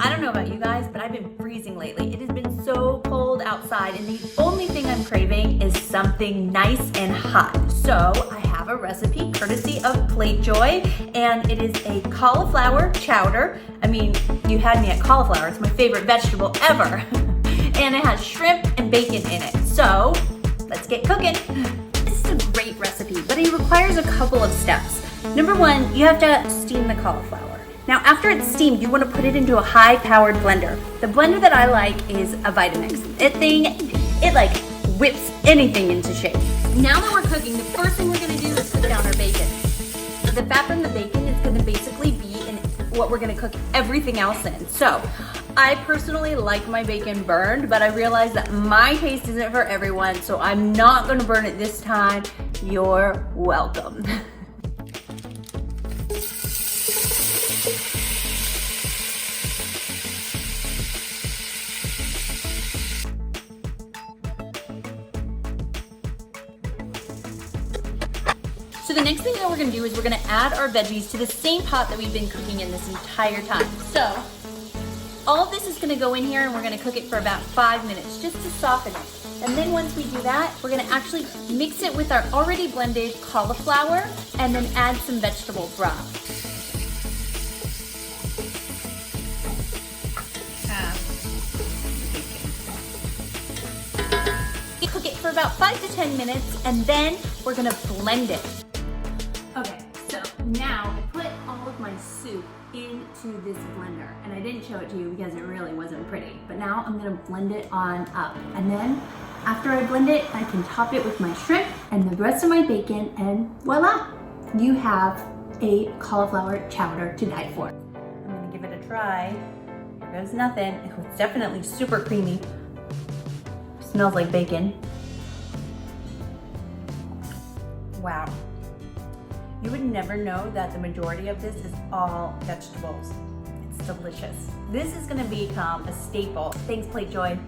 I don't know about you guys, but I've been freezing lately. It has been so cold outside, and the only thing I'm craving is something nice and hot. So I have a recipe courtesy of Plate Joy, and it is a cauliflower chowder. I mean, you had me at cauliflower. It's my favorite vegetable ever. And it has shrimp and bacon in it. So let's get cooking. This is a great recipe, but it requires a couple of steps. Number one, you have to steam the cauliflower. Now, after it's steamed, you want to put it into a high-powered blender. The blender that I like is a Vitamix. It like whips anything into shape. Now that we're cooking, the first thing we're going to do is cook down our bacon. The fat from the bacon is going to basically be in what we're going to cook everything else in. So, I personally like my bacon burned, but I realize that my taste isn't for everyone, so I'm not going to burn it this time. You're welcome. So the next thing that we're gonna do is we're gonna add our veggies to the same pot that we've been cooking in this entire time. So all of this is gonna go in here and we're gonna cook it for about 5 minutes just to soften it. And then once we do that, we're gonna actually mix it with our already blended cauliflower and then add some vegetable broth. Cook it for about 5 to 10 minutes and then we're gonna blend it. Okay, so now I put all of my soup into this blender, and I didn't show it to you because it really wasn't pretty, but now I'm gonna blend it on up. And then after I blend it, I can top it with my shrimp and the rest of my bacon, and voila, you have a cauliflower chowder to die for. I'm gonna give it a try. Here goes nothing. It's definitely super creamy. Smells like bacon. Wow. You would never know that the majority of this is all vegetables. It's delicious. This is gonna become a staple. Thanks, Plate Joy.